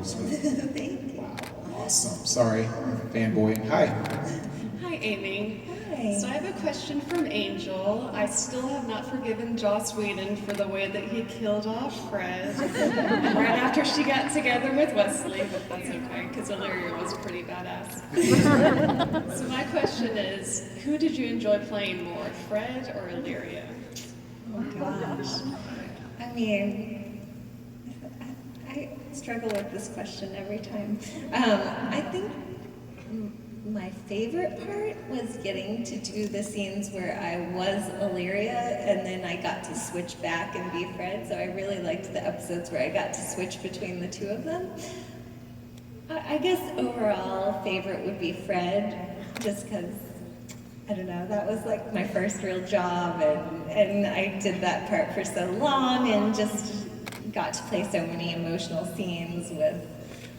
sweet. Thank you. Wow, awesome. Sorry, fanboy. Hi. Hi, Amy. Hi. So I have a question from Angel. I still have not forgiven Joss Whedon for the way that he killed off Fred right after she got together with Wesley, but that's okay, because Illyria was pretty badass. So my question is, who did you enjoy playing more, Fred or Illyria? Oh gosh. I mean, I struggle with this question every time. I think my favorite part was getting to do the scenes where I was Illyria and then I got to switch back and be Fred. So I really liked the episodes where I got to switch between the two of them. I guess overall favorite would be Fred, just because, I don't know, that was like my first real job and I did that part for so long and just got to play so many emotional scenes with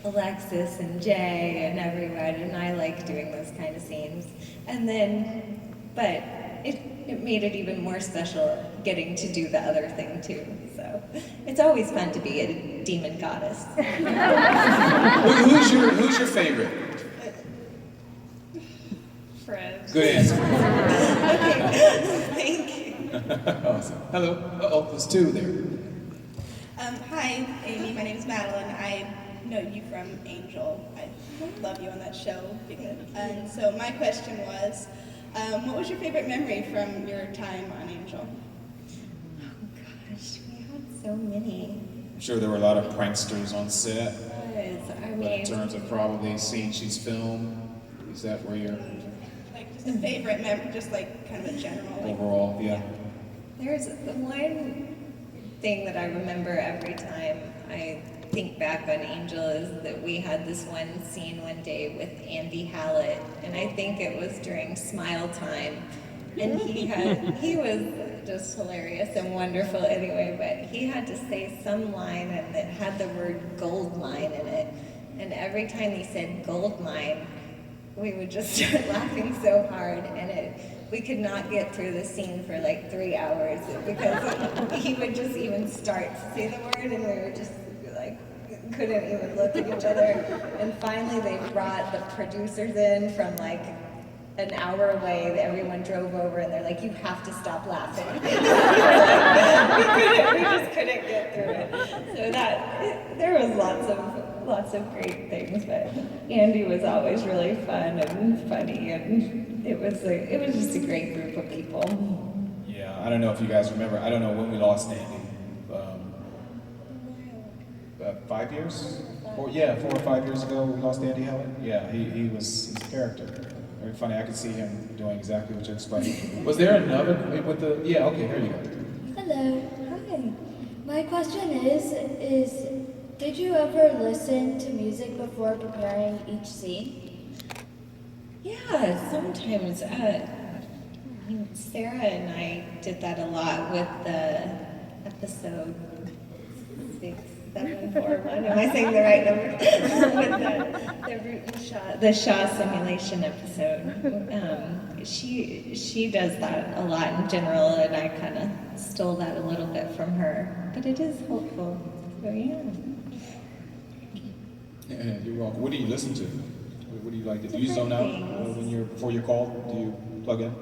Alexis and Jay and everyone, and I like doing those kind of scenes. And then, but it made it even more special getting to do the other thing too. So it's always fun to be a demon goddess. Who's your favorite? Fred. Good answer. Okay, thank you. Awesome. Hello. Uh-oh, there's two there. Hi, Amy. My name is Madeline. I know you from Angel. I love you on that show. And so my question was, what was your favorite memory from your time on Angel? Oh gosh, we had so many. I'm sure there were a lot of pranksters on set. I But in mean, terms of probably scenes she's filmed, is that where you're Like just a favorite memory, just like kind of a general. Like, overall? Yeah. there's the one thing that I remember every time I think back on Angel is that we had this one scene one day with Andy Hallett, and I think it was during Smile Time, and he was just hilarious and wonderful anyway, but he had to say some line and it had the word gold mine in it, and every time he said gold mine, we would just start laughing so hard, and we could not get through the scene for like 3 hours because he would just even start to say the word, and we were just like, couldn't even look at each other. And finally they brought the producers in from like an hour away. Everyone drove over and they're like, you have to stop laughing. we just couldn't get through it. So there was lots of great things, but Andy was always really fun and funny, and it was just a great group of people. Yeah, I don't know if you guys remember. I don't know when we lost Andy. 5 years? 4 or 5 years ago we lost Andy Helen. Yeah, he was a character. Very funny. I could see him doing exactly what you explained. Was there another with the? Yeah. Okay. Here you go. Hello. Hi. My question is did you ever listen to music before preparing each scene? Yeah, sometimes. Sarah and I did that a lot with the episode 6741. Am I saying the right number? With the Shaw simulation episode. She does that a lot in general, and I kind of stole that a little bit from her. But it is helpful. So yeah. Yeah, you're welcome. What do you listen to? What do you like to do? You Different zone out things. before you're called? Do you plug in?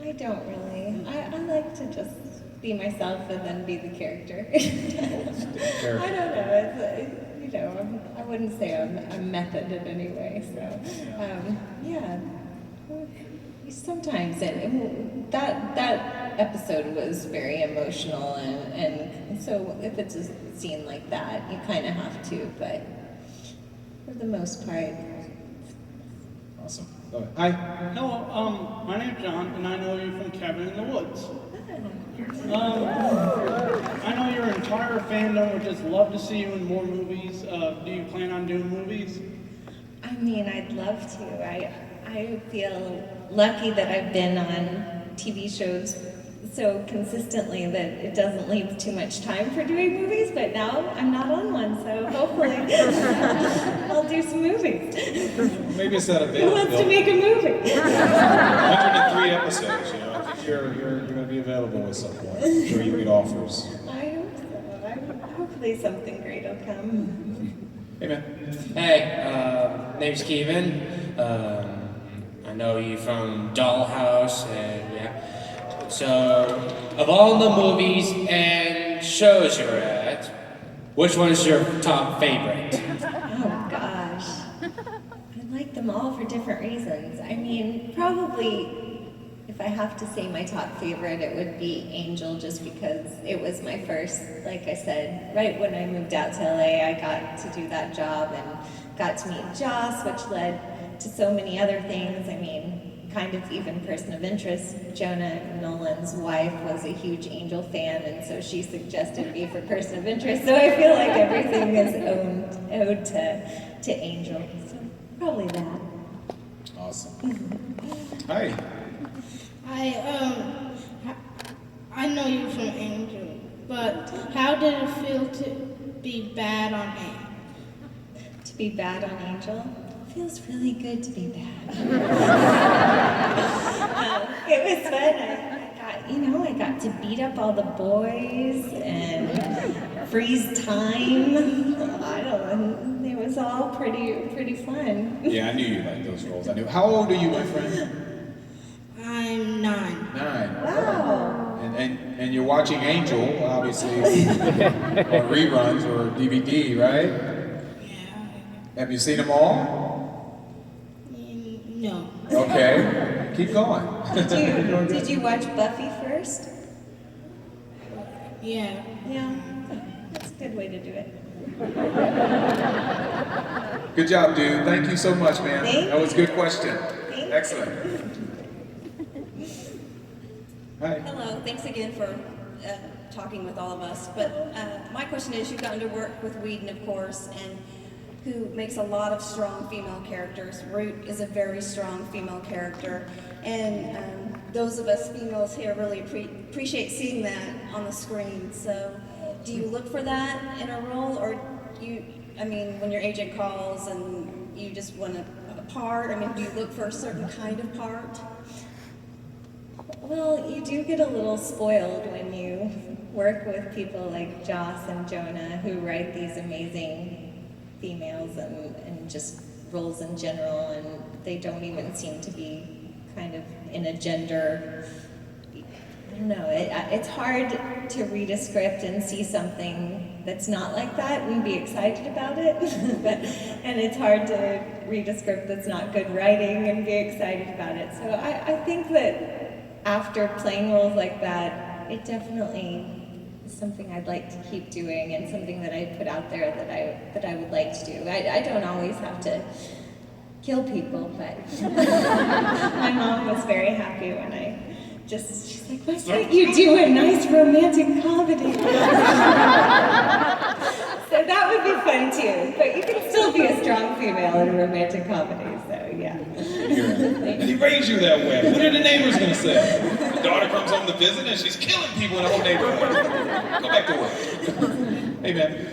I don't really. I like to just be myself and then be the character. Character. I don't know. I wouldn't say I'm method in any way. So, yeah. Sometimes that episode was very emotional, and so if it's a scene like that, you kind of have to. But for the most part. Awesome. Go ahead. Hi. Hello, my name's John, and I know you from Cabin in the Woods. I know your entire fandom would just love to see you in more movies. Do you plan on doing movies? I mean, I'd love to. I feel lucky that I've been on TV shows so consistently that it doesn't leave too much time for doing movies, but now I'm not on one, so hopefully I'll do some movies. Maybe it's not Who available. wants to make a movie? 103 episodes. You know, I think you're going to be available at some point. I'm sure you get offers. I hope so. I hope hopefully something great will come. Hey, man. Hey, name's Kevin. I know you from Dollhouse, and yeah. So, of all the movies and shows you're at, which one is your top favorite? Oh gosh. I like them all for different reasons. I mean, probably if I have to say my top favorite, it would be Angel, just because it was my first, like I said, right when I moved out to LA, I got to do that job and got to meet Joss, which led to so many other things. I mean, kind of even person of interest, Jonah Nolan's wife was a huge Angel fan, and so she suggested me for person of interest, so I feel like everything is owed to Angel. So probably that. Awesome. Hi. I know you from Angel, but how did it feel to be bad on Angel? To be bad on Angel? Feels really good to be bad. It was fun. I got to beat up all the boys and freeze time. I don't know. It was all pretty fun. Yeah, I knew you liked those roles. I knew. How old are you, my friend? I'm 9. 9. Wow. And you're watching Angel, obviously, on reruns or DVD, right? Yeah. Have you seen them all? No. Okay, keep going. Did you watch Buffy first? Yeah. Yeah. That's a good way to do it. Good job, dude. Thank you so much, man. Thank That was a good question. Thank you. Excellent. Hi. Hello, thanks again for talking with all of us. But my question is, you've gotten to work with Whedon, of course, and who makes a lot of strong female characters. Root is a very strong female character, and those of us females here really appreciate seeing that on the screen. So, do you look for that in a role, or when your agent calls and you just want a part? I mean, do you look for a certain kind of part? Well, you do get a little spoiled when you work with people like Joss and Jonah, who write these amazing females and just roles in general, and they don't even seem to be kind of in a gender, I don't know, it's hard to read a script and see something that's not like that and be excited about it, and it's hard to read a script that's not good writing and be excited about it. So I think that after playing roles like that, it definitely is something I'd like to keep doing, and something that I put out there that I would like to do. I don't always have to kill people, but my mom was very happy when she's like, why can't you do a nice romantic comedy? So that would be fun too, but you can still be a strong female in a romantic comedy, so yeah. And he raised you that way. What are the neighbors gonna say? The daughter comes home to visit and she's killing people in the whole neighborhood. Go back to work. Hey, man.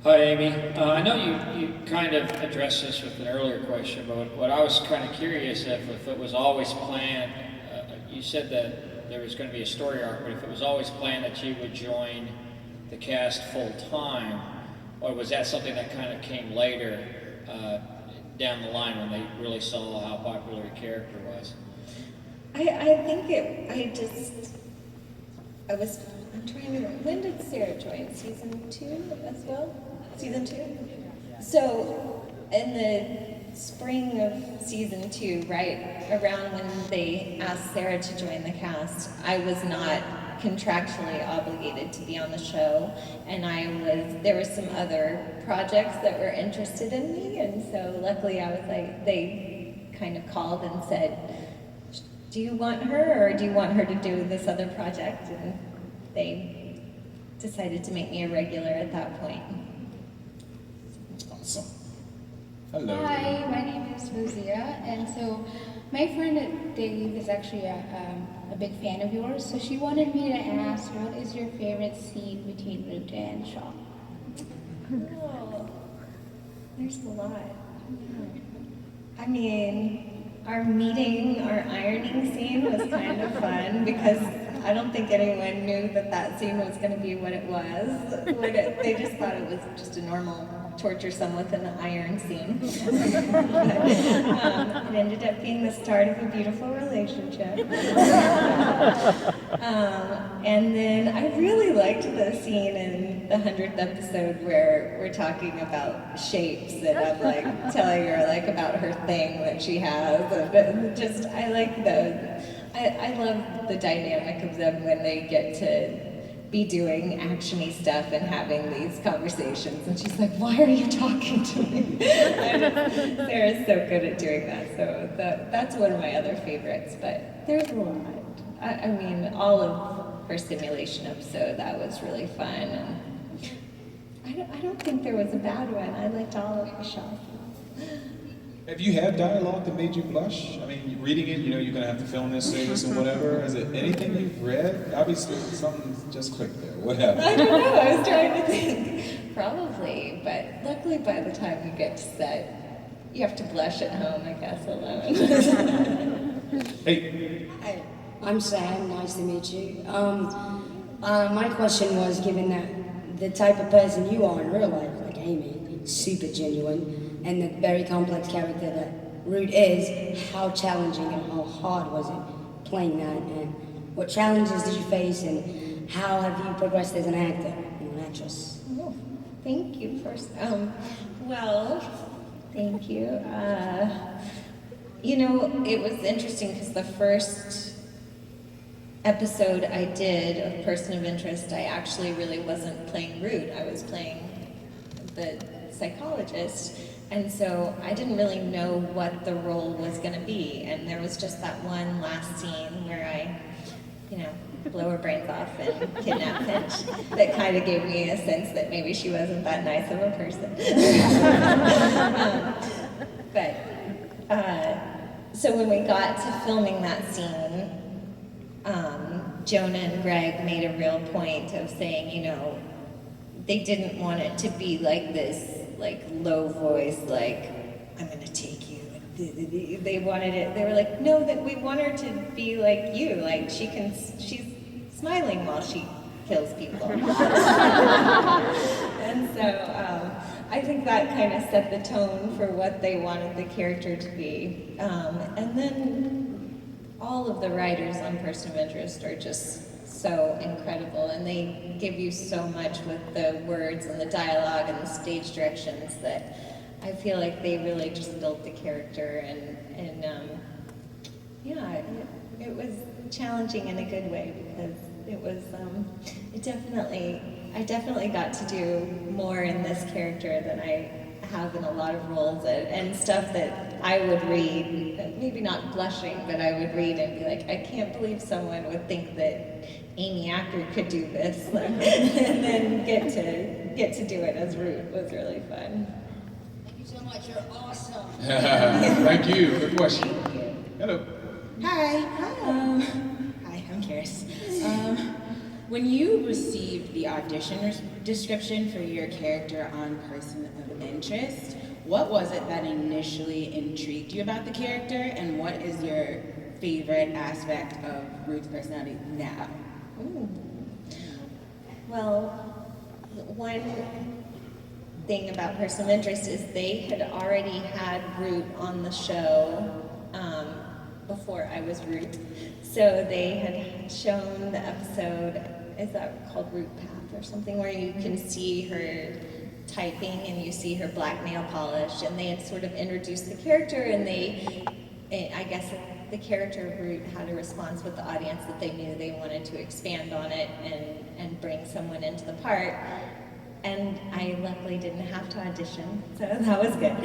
Hi, Amy. I know you kind of addressed this with an earlier question, but what I was kind of curious if it was always planned, you said that there was going to be a story arc, but if it was always planned that you would join the cast full time, or was that something that kind of came later down the line when they really saw how popular your character was? I'm trying to, when did Sarah join? Season 2 as well? Season 2? So, in the spring of season 2, right around when they asked Sarah to join the cast, I was not contractually obligated to be on the show, and there were some other projects that were interested in me, and so luckily I was like, they kind of called and said, do you want her, or do you want her to do this other project? And they decided to make me a regular at that point. Awesome. Hello. Hi, my name is Rosita, and so my friend Dave is actually a big fan of yours, so she wanted me to ask, what is your favorite scene between Ruta and Shaw? Oh, there's a lot. I mean, our ironing scene was kind of fun because I don't think anyone knew that that scene was going to be what it was. They just thought it was just a normal torture someone with an iron scene. It ended up being the start of a beautiful relationship. And then I really liked the scene in the 100th episode where we're talking about shapes, and I'm like telling her like about her thing that she has. And just I like I love the dynamic of them when they get to be doing actiony stuff and having these conversations. And she's like, "Why are you talking to me?" Sarah's so good at doing that. So that's one of my other favorites. But there's a lot. I mean, all of her simulation episode, that was really fun. And I don't think there was a bad one. I liked all of the shows. Have you had dialogue that made you blush? I mean, reading it, you're going to have to film this, say this, and whatever. Is it anything you've read? Obviously, something just clicked there. What happened? I don't know. I was trying to think. Probably, but luckily by the time you get to set, you have to blush at home, I guess, alone. Hey. Hi, I'm Sam. Nice to meet you. My question was, given that the type of person you are in real life, like Amy, super genuine, and the very complex character that Root is, how challenging and how hard was it playing that, and what challenges did you face, and how have you progressed as an actor and an actress? Oh, thank you first. Well, thank you. It was interesting because the first episode I did of Person of Interest, I actually really wasn't playing Root. I was playing the psychologist. And so I didn't really know what the role was going to be. And there was just that one last scene where I, blow her brains off and kidnap Finch that kind of gave me a sense that maybe she wasn't that nice of a person. So when we got to filming that scene, Jonah and Greg made a real point of saying, they didn't want it to be like this, like low voice, like, "I'm gonna take you." They wanted it, they were like, "No, that we want her to be like you, like she's smiling while she kills people." And so I think that kind of set the tone for what they wanted the character to be. And then all of the writers on Person of Interest are just so incredible, and they give you so much with the words and the dialogue and the stage directions that I feel like they really just built the character, and it was challenging in a good way, because it was I definitely got to do more in this character than I have in a lot of roles, and stuff that I would read, maybe not blushing, but I would read and be like, I can't believe someone would think that Amy Acker could do this, and then get to do it as Root was really fun. Thank you so much. You're awesome. Thank you. Good question. Thank you. Hello. Hi. Hi, I'm Karis. When you received the audition description for your character on Person of Interest, what was it that initially intrigued you about the character, and what is your favorite aspect of Root's personality now? Ooh. Well, one thing about Person of Interest is they had already had Root on the show before I was Root. So they had shown the episode, is that called Root Path or something, where you can see her typing and you see her black nail polish, and they had sort of introduced the character, and I guess the character of Root had a response with the audience that they knew they wanted to expand on it and bring someone into the part. And I luckily didn't have to audition, so that was good.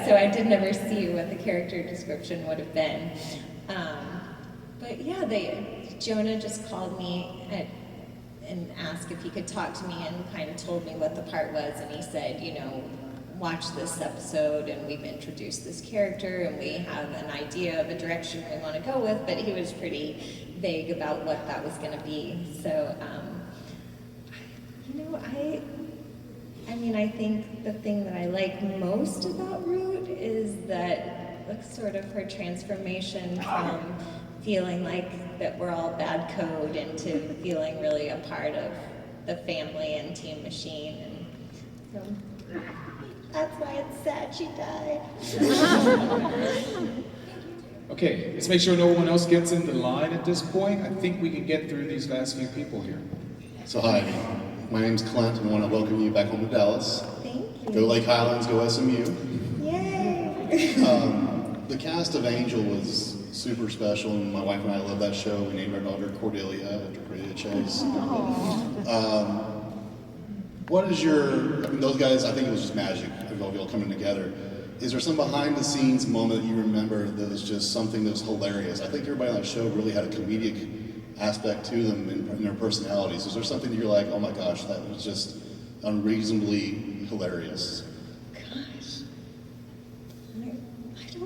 So I did never see what the character description would have been. But yeah, Jonah just called me and asked if he could talk to me, and kind of told me what the part was, and he said, watch this episode, and we've introduced this character, and we have an idea of a direction we want to go with, but he was pretty vague about what that was going to be. So, I think the thing that I like most about Root is that, sort of her transformation feeling like that we're all bad code into feeling really a part of the family and Team Machine. And so that's why it's sad she died. Okay, let's make sure no one else gets in the line at this point. I think we can get through these last few people here. So hi, my name's Clint, and I want to welcome you back home to Dallas. Thank you. Go Lake Highlands, go SMU. Yay! The cast of Angel was super special, and my wife and I love that show. We named our daughter Cordelia after Cordelia Chase. What is your, I mean, those guys, I think it was just magic of all y'all coming together. Is there some behind the scenes moment that you remember that was just something that was hilarious? I think everybody on that show really had a comedic aspect to them in their personalities. Is there something that you're like, oh my gosh, that was just unreasonably hilarious? Gosh.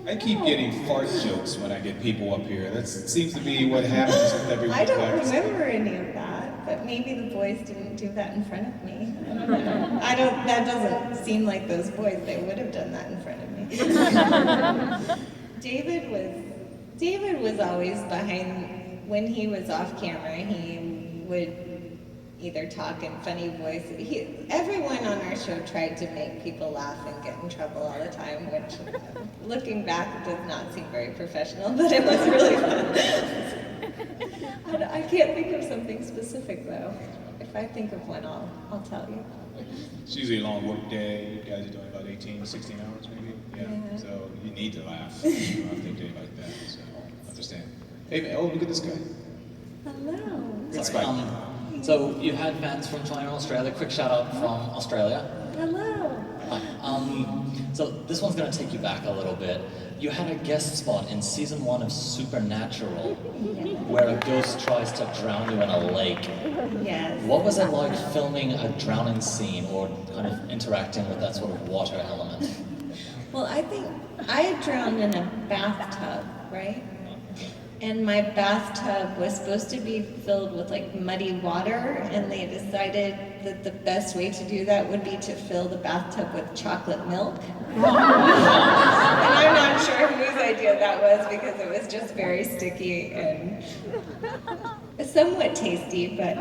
I keep getting fart jokes when I get people up here. That seems to be what happens with everyone. I don't remember any of that, but maybe the boys didn't do that in front of me. I don't, that doesn't seem like those boys. They would have done that in front of me. David was always behind, when he was off camera, he would either talk in funny voice. Everyone on our show tried to make people laugh and get in trouble all the time, which looking back does not seem very professional, but it was really fun. I can't think of something specific though. If I think of one, I'll tell you. It's usually a long work day. You guys are doing about 18, 16 hours maybe. Yeah. So you need to laugh on a day like that. So I understand. Hey man, oh look at this guy. Hello. Good Sorry, spike. so you had fans from China, Australia. Quick shout out from Australia. Hello. Hi. So this one's going to take you back a little bit. You had a guest spot in season 1 of Supernatural, where a ghost tries to drown you in a lake. Yes. What was it like filming a drowning scene or kind of interacting with that sort of water element? Well, I think I had drowned in a bathtub, right? And my bathtub was supposed to be filled with like muddy water, and they decided that the best way to do that would be to fill the bathtub with chocolate milk. And I'm not sure whose idea that was because it was just very sticky and somewhat tasty, but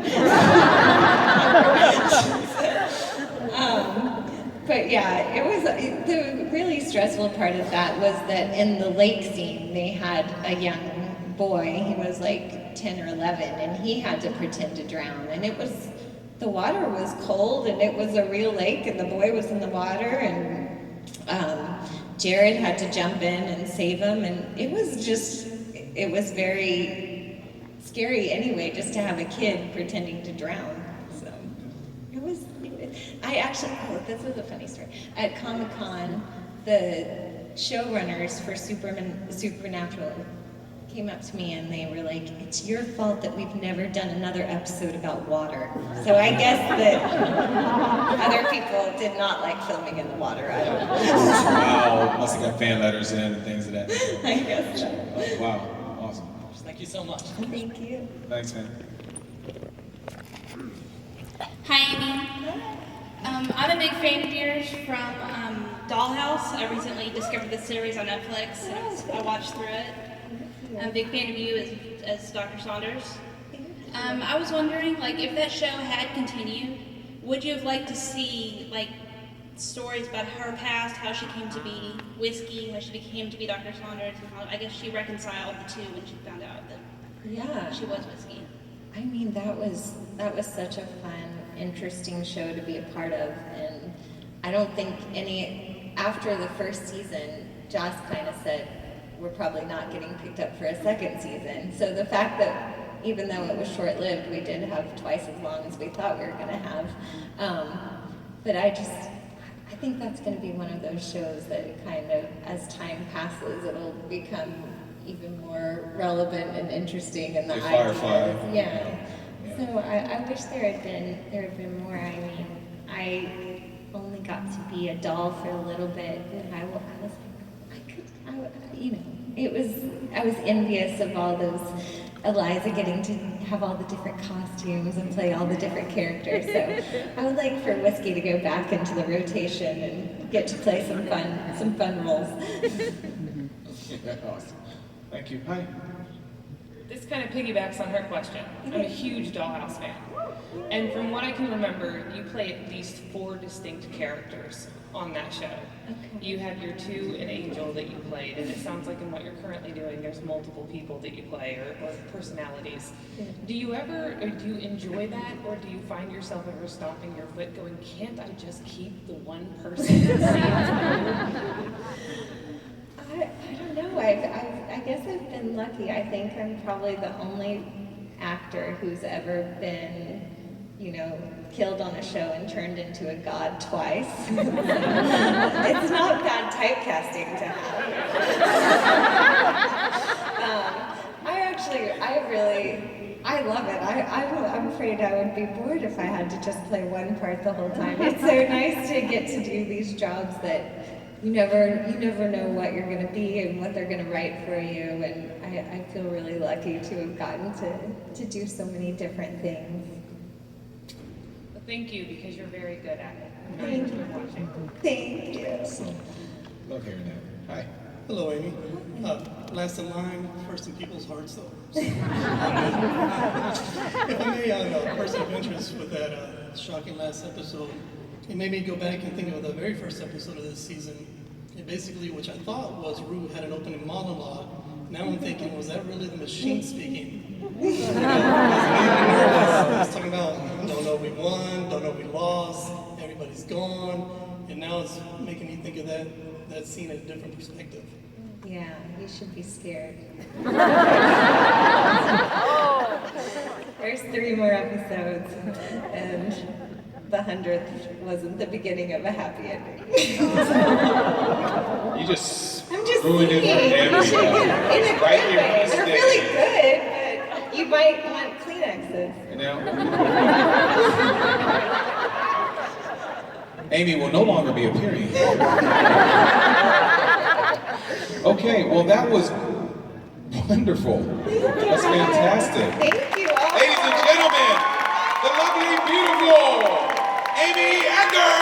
but yeah, it was the really stressful part of that was that in the lake scene they had a young boy. He was like 10 or 11, and he had to pretend to drown. And the water was cold, and it was a real lake, and the boy was in the water, and Jared had to jump in and save him. And it was very scary anyway, just to have a kid pretending to drown. So this is a funny story. At Comic-Con, the showrunners for Supernatural came up to me and they were like, it's your fault that we've never done another episode about water. So I guess that other people did not like filming in the water. I don't know. Wow, must have got fan letters in and things of that nature. I guess so. Oh, wow, awesome. Thank you so much. Thank you. Thanks, man. Hi, Amy. I'm a big fan of yours from Dollhouse. I recently discovered this series on Netflix, and I watched through it. I'm a big fan of you as Dr. Saunders. I was wondering, like, if that show had continued, would you have liked to see, like, stories about her past, how she came to be Whiskey, how she came to be Dr. Saunders, and how I guess she reconciled the two when she found out that she was Whiskey? I mean, that was such a fun, interesting show to be a part of, and I don't think after the first season, Joss kind of said, we're probably not getting picked up for a second season. So the fact that even though it was short-lived, we did have twice as long as we thought we were gonna have. But I think that's gonna be one of those shows that kind of, as time passes, it'll become even more relevant and interesting in the ideas. Yeah. So I wish there had been more. I mean, I only got to be a doll for a little bit, and I was like, I was envious of all those Eliza getting to have all the different costumes and play all the different characters. So I would like for Whiskey to go back into the rotation and get to play some fun roles. Awesome. Thank you. Hi. this kind of piggybacks on her question. I'm a huge Dollhouse fan. And from what I can remember, you play at least 4 distinct characters on that show. You had your 2 and Angel that you played, and it sounds like in what you're currently doing, there's multiple people that you play, or personalities. Do you enjoy that, or do you find yourself ever stomping your foot going, can't I just keep the one person that I don't know. I guess I've been lucky. I think I'm probably the only actor who's ever been, killed on a show and turned into a god twice. It's not bad typecasting to have. I love it. I'm afraid I would be bored if I had to just play one part the whole time. It's so nice to get to do these jobs that you never know what you're going to be and what they're going to write for you, and I feel really lucky to have gotten to do so many different things. Well, thank you, because you're very good at it. Thank you. Thank you. Love hearing that. Hi. Hello, Amy. Last in line, first in people's hearts, though. So, if I may, on a person of interest with that shocking last episode, it made me go back and think of the very first episode of this season. And basically, which I thought was Rue had an opening monologue. Now I'm thinking, was that really the machine speaking? I was talking about, don't know we won, don't know we lost, everybody's gone. And now it's making me think of that scene at a different perspective. Yeah, you should be scared. There's 3 more episodes, and the 100th wasn't the beginning of a happy ending. You just I'm just ruined it for saying, everybody. in a Right good here on way. this They're day. really good, but you might want Kleenexes. Amy will no longer be appearing. Okay, well that was wonderful. That's fantastic. Thank you all. Ladies and gentlemen, the lovely, beautiful Amy Acker!